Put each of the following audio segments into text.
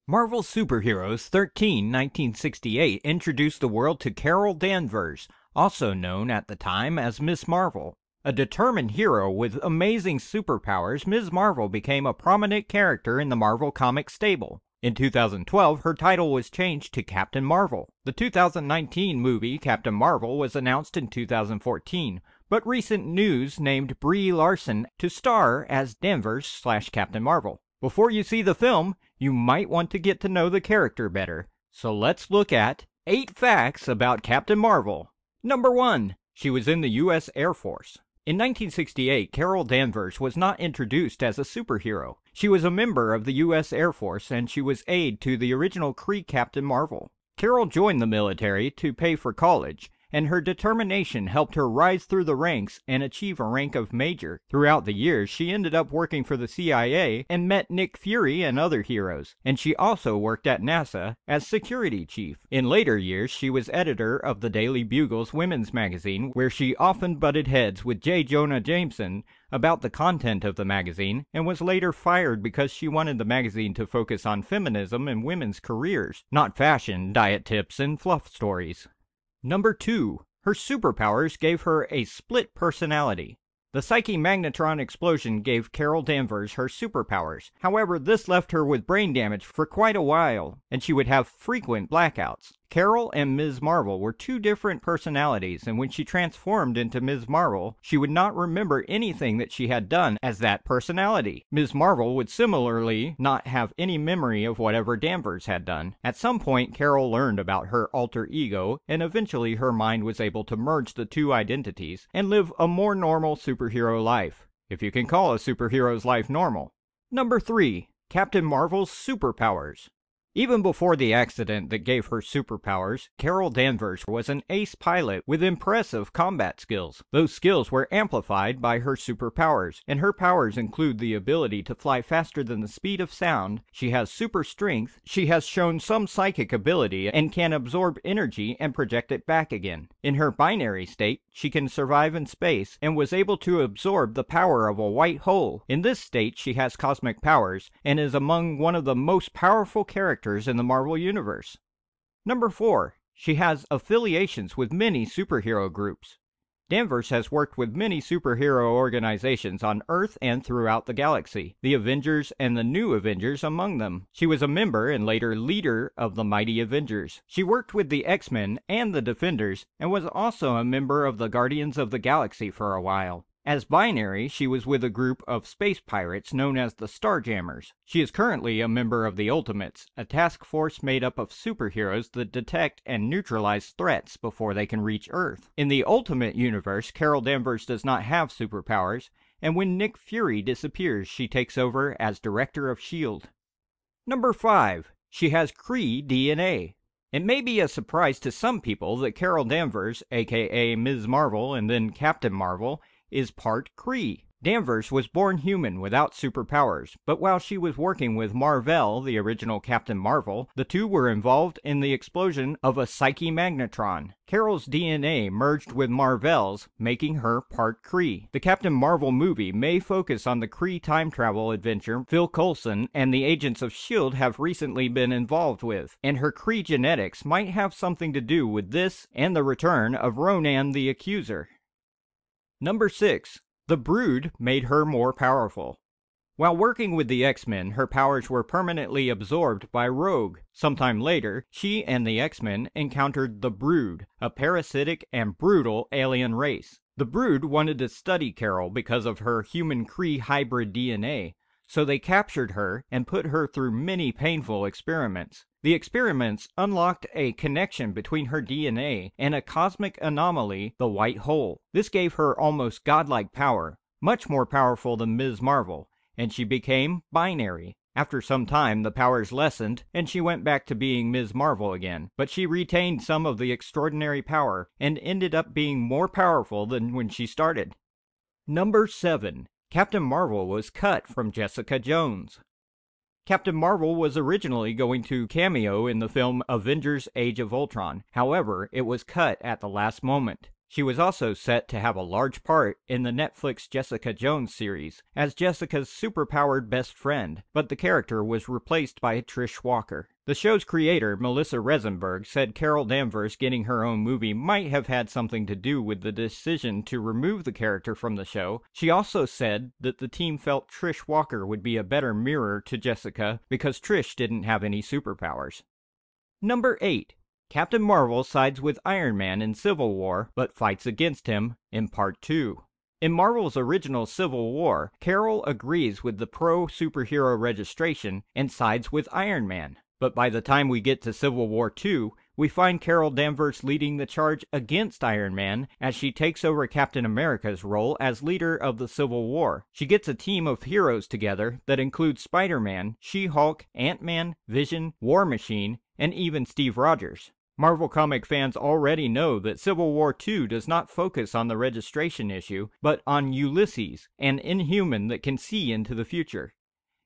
Marvel Superheroes 13, 1968 introduced the world to Carol Danvers, also known at the time as Ms. Marvel. A determined hero with amazing superpowers, Ms. Marvel became a prominent character in the Marvel Comics stable. In 2012, her title was changed to Captain Marvel. The 2019 movie Captain Marvel was announced in 2014, but recent news named Brie Larson to star as Danvers/Captain Marvel. Before you see the film, you might want to get to know the character better. So let's look at 8 facts about Captain Marvel. Number 1. She was in the U.S. Air Force. In 1968, Carol Danvers was not introduced as a superhero. She was a member of the U.S. Air Force and she was aide to the original Kree Captain Marvel. Carol joined the military to pay for college, and her determination helped her rise through the ranks and achieve a rank of major. Throughout the years, she ended up working for the CIA and met Nick Fury and other heroes, and she also worked at NASA as security chief. In later years, she was editor of the Daily Bugle's women's magazine, where she often butted heads with J. Jonah Jameson about the content of the magazine, and was later fired because she wanted the magazine to focus on feminism and women's careers, not fashion, diet tips, and fluff stories. Number 2. Her superpowers gave her a split personality. The Psyche Magnetron explosion gave Carol Danvers her superpowers. However, this left her with brain damage for quite a while, and she would have frequent blackouts. Carol and Ms. Marvel were 2 different personalities, and when she transformed into Ms. Marvel, she would not remember anything that she had done as that personality. Ms. Marvel would similarly not have any memory of whatever Danvers had done. At some point, Carol learned about her alter ego, and eventually her mind was able to merge the 2 identities and live a more normal superhero life, if you can call a superhero's life normal. Number 3. Captain Marvel's superpowers. Even before the accident that gave her superpowers, Carol Danvers was an ace pilot with impressive combat skills. Those skills were amplified by her superpowers, and her powers include the ability to fly faster than the speed of sound. She has super strength, she has shown some psychic ability, and can absorb energy and project it back again. In her binary state, she can survive in space, and was able to absorb the power of a white hole. In this state, she has cosmic powers, and is among one of the most powerful characters in the Marvel Universe. Number 4. She has affiliations with many superhero groups. Danvers has worked with many superhero organizations on Earth and throughout the galaxy, the Avengers and the New Avengers among them. She was a member and later leader of the Mighty Avengers. She worked with the X-Men and the Defenders, and was also a member of the Guardians of the Galaxy for a while. As binary, she was with a group of space pirates known as the Starjammers. She is currently a member of the Ultimates, a task force made up of superheroes that detect and neutralize threats before they can reach Earth. In the Ultimate universe, Carol Danvers does not have superpowers, and when Nick Fury disappears, she takes over as Director of S.H.I.E.L.D. Number 5. She has Kree DNA. It may be a surprise to some people that Carol Danvers, aka Ms. Marvel and then Captain Marvel, is part Kree. Danvers was born human without superpowers, but while she was working with Mar-Vell, the original Captain Marvel, the 2 were involved in the explosion of a Psyche Magnetron. Carol's DNA merged with Mar-Vell's, making her part Kree. The Captain Marvel movie may focus on the Kree time travel adventure Phil Coulson and the Agents of S.H.I.E.L.D. have recently been involved with, and her Kree genetics might have something to do with this and the return of Ronan the Accuser. Number 6. The Brood made her more powerful. While working with the X-Men, her powers were permanently absorbed by Rogue. Sometime later, she and the X-Men encountered the Brood, a parasitic and brutal alien race. The Brood wanted to study Carol because of her human-Kree hybrid DNA, so they captured her and put her through many painful experiments. The experiments unlocked a connection between her DNA and a cosmic anomaly, the white hole. This gave her almost godlike power, much more powerful than Ms. Marvel, and she became binary. After some time, the powers lessened, and she went back to being Ms. Marvel again, but she retained some of the extraordinary power, and ended up being more powerful than when she started. Number 7. Captain Marvel was cut from Jessica Jones. Captain Marvel was originally going to cameo in the film Avengers Age of Ultron. However, it was cut at the last moment. She was also set to have a large part in the Netflix Jessica Jones series as Jessica's superpowered best friend, but the character was replaced by Trish Walker. The show's creator, Melissa Rosenberg, said Carol Danvers getting her own movie might have had something to do with the decision to remove the character from the show. She also said that the team felt Trish Walker would be a better mirror to Jessica because Trish didn't have any superpowers. Number 8. Captain Marvel sides with Iron Man in Civil War, but fights against him in Part 2. In Marvel's original Civil War, Carol agrees with the pro-superhero registration and sides with Iron Man. But by the time we get to Civil War II, we find Carol Danvers leading the charge against Iron Man as she takes over Captain America's role as leader of the Civil War. She gets a team of heroes together that includes Spider-Man, She-Hulk, Ant-Man, Vision, War Machine, and even Steve Rogers. Marvel comic fans already know that Civil War II does not focus on the registration issue, but on Ulysses, an Inhuman that can see into the future.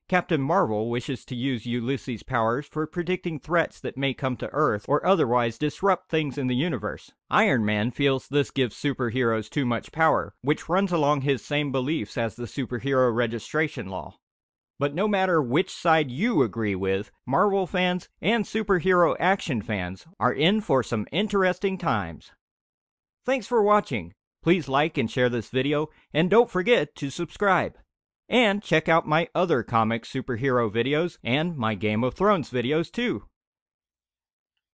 Captain Marvel wishes to use Ulysses' powers for predicting threats that may come to Earth or otherwise disrupt things in the universe. Iron Man feels this gives superheroes too much power, which runs along his same beliefs as the superhero registration law. But no matter which side you agree with, Marvel fans and superhero action fans are in for some interesting times. Thanks for watching. Please like and share this video, and don't forget to subscribe. And check out my other comic superhero videos and my Game of Thrones videos too.